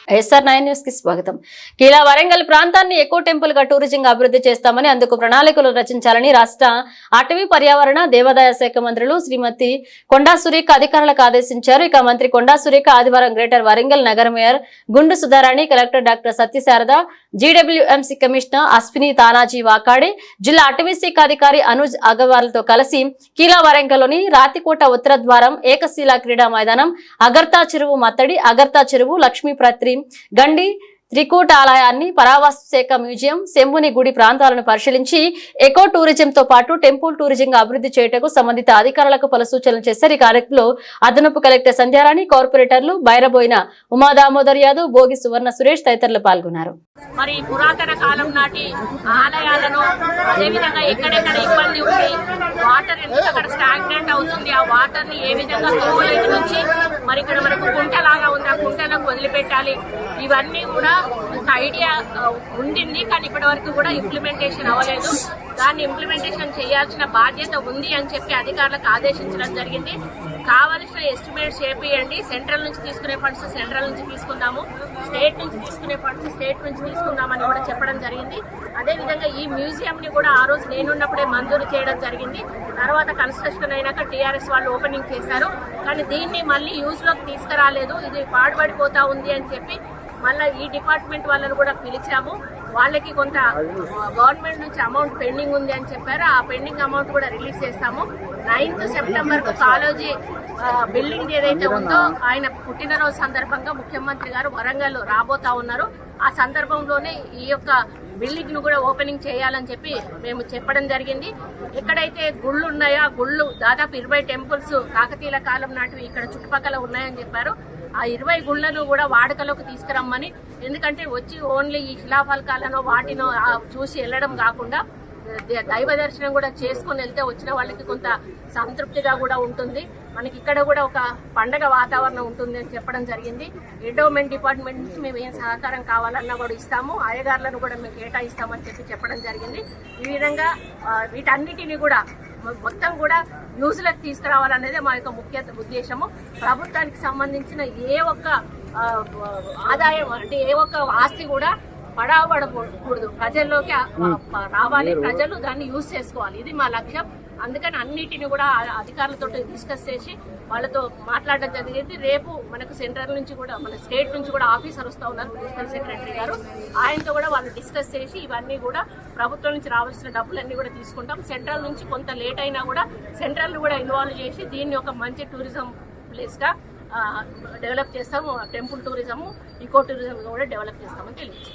SR9 news కి స్వాగతం. కీలా వరంగల్ ప్రాంతాన్ని ఎకో టెంపుల్ గా టూరిజం అభివృద్ధి చేస్తామని అందుకు ప్రణాళికలు రచించాలని రాష్ట్ర అటవీ పర్యావరణ దేవాదాయ శాఖ మంత్రులు శ్రీమతి కొండా సురేఖ అధికారులకు ఆదేశించారు. ఇక మంత్రి కొండా సురేఖ ఆదివారం గ్రేటర్ వరంగల్ నగర మేయర్ గుండు Sudharani, collector doctor Satyasarada, GWMC commissioner Ashwini Tanaji Wakade, జిల్లా అటవీ శాఖ అధికారి అనుజ్ అగర్వాల్తో కలిసి కీలా వరంగల్లోని రాతికోట ఉత్తర ద్వారం, ఏకశిలా క్రీడా మైదానం, అగర్తా చెరువు మత్తడి, అగర్తా చెరువు, లక్ష్మీప్రత్రి, గండి, త్రికూటాలయాన్ని, పరావాస్తు శాఖ మ్యూజియం, శంభుని గుడి ప్రాంతాలను పరిశీలించి ఎకో టూరిజంతో పాటు టెంపుల్ టూరిజంగా అభివృద్ధి చేయటకు సంబంధిత అధికారులకు పలు సూచనలు చేశారు. ఈ కార్యక్రమంలో అదనపు కలెక్టర్ సంధ్యారాణి, కార్పొరేటర్లు బైరబోయిన ఉమాదామోదర్ యాదవ్, భోగి సువర్ణ సురేష్ తదితరులు పాల్గొన్నారు. మరి పురాతన కాలం నాటి ఆలయాలను అదేవిధంగా ఎక్కడెక్కడ ఇబ్బంది ఉంది, వాటర్ ఎందుకు అక్కడ స్టాగ్నెంట్ అవుతుంది, ఆ వాటర్ ని ఏ విధంగా తోలేటి నుంచి మరి ఇక్కడ మనకు కుంటలాగా ఉంది, ఆ కుంటలకు వదిలిపెట్టాలి, ఇవన్నీ కూడా ఒక ఐడియా ఉండింది. కానీ ఇప్పటి వరకు కూడా ఇంప్లిమెంటేషన్ అవ్వలేదు. దాన్ని ఇంప్లిమెంటేషన్ చేయాల్సిన బాధ్యత ఉంది అని చెప్పి అధికారులకు ఆదేశించడం జరిగింది. కావలసిన ఎస్టిమేట్స్ చేపియండి. సెంట్రల్ నుంచి తీసుకునే ఫండ్స్ సెంట్రల్ నుంచి తీసుకుందాము, స్టేట్ నుంచి తీసుకునే ఫండ్స్ స్టేట్ నుంచి తీసుకుందామని కూడా చెప్పడం జరిగింది. అదేవిధంగా ఈ మ్యూజియం ని కూడా ఆ రోజు నేనున్నప్పుడే మంజూరు చేయడం జరిగింది. తర్వాత కన్స్ట్రక్షన్ అయినాక TRS వాళ్ళు ఓపెనింగ్ చేశారు. కానీ దీన్ని మళ్ళీ యూజ్ లోకి తీసుకురాలేదు. ఇది పాడుపడిపోతా ఉంది అని చెప్పి మళ్ళీ ఈ డిపార్ట్మెంట్ వాళ్ళని కూడా పిలిచాము. వాళ్ళకి కొంత గవర్నమెంట్ నుంచి అమౌంట్ పెండింగ్ ఉంది అని చెప్పారు. ఆ పెండింగ్ అమౌంట్ కూడా రిలీజ్ చేస్తాము. 9th సెప్టెంబర్ కు కాలేజీ బిల్డింగ్ ఏదైతే ఉందో ఆయన పుట్టినరోజు సందర్భంగా ముఖ్యమంత్రి గారు వరంగల్ రాబోతా ఉన్నారు. ఆ సందర్భంలోనే ఈ యొక్క బిల్డింగ్ ను కూడా ఓపెనింగ్ చేయాలని చెప్పి మేము చెప్పడం జరిగింది. ఎక్కడైతే గుళ్ళు ఉన్నాయో ఆ గుళ్ళు దాదాపు 20 టెంపుల్స్ కాకతీయుల కాలం నాటివి ఇక్కడ చుట్టుపక్కల ఉన్నాయని చెప్పారు. ఆ 20 గుళ్లను కూడా వాడుకలోకి తీసుకురమ్మని, ఎందుకంటే వచ్చి ఓన్లీ ఈ శిలాఫలకాలను వాటినో చూసి వెళ్ళడం కాకుండా దైవ దర్శనం కూడా చేసుకుని వెళ్తే వచ్చిన వాళ్ళకి కొంత సంతృప్తిగా కూడా ఉంటుంది. మనకి ఇక్కడ కూడా ఒక పండగ వాతావరణం ఉంటుంది అని చెప్పడం జరిగింది. ఎండోమెంట్ డిపార్ట్మెంట్ నుంచి మేము ఏం సహకారం కావాలన్నా కూడా ఇస్తాము, అయ్యగారులను కూడా మేము కేటాయిస్తామని చెప్పడం జరిగింది. ఈ విధంగా వీటన్నిటిని కూడా మొత్తం కూడా యూజ్లకు తీసుకురావాలనేది మా యొక్క ముఖ్య ఉద్దేశము. ప్రభుత్వానికి సంబంధించిన ఏ ఒక్క ఆదాయం అంటే ఏ ఒక్క ఆస్తి కూడా పడవబడకూడదు, ప్రజల్లోకి రావాలి, ప్రజలు దాన్ని యూజ్ చేసుకోవాలి. ఇది మా లక్ష్యం. అందుకని అన్నిటిని కూడా అధికారులతో డిస్కస్ చేసి వాళ్ళతో మాట్లాడడం జరిగింది. రేపు మనకు సెంట్రల్ నుంచి కూడా మన స్టేట్ నుంచి కూడా ఆఫీసర్ వస్తూ ఉన్నారు, ప్రిన్సిపల్ సెక్రటరీ గారు. ఆయనతో కూడా వాళ్ళు డిస్కస్ చేసి ఇవన్నీ కూడా ప్రభుత్వం నుంచి రావాల్సిన డబ్బులన్నీ కూడా తీసుకుంటాం. సెంట్రల్ నుంచి కొంత లేట్ అయినా కూడా సెంట్రల్ కూడా ఇన్వాల్వ్ చేసి దీన్ని ఒక మంచి టూరిజం ప్లేస్ గా డెవలప్ చేస్తాము. టెంపుల్ టూరిజం, ఈకో టూరిజం కూడా డెవలప్ చేస్తామని తెలియదు.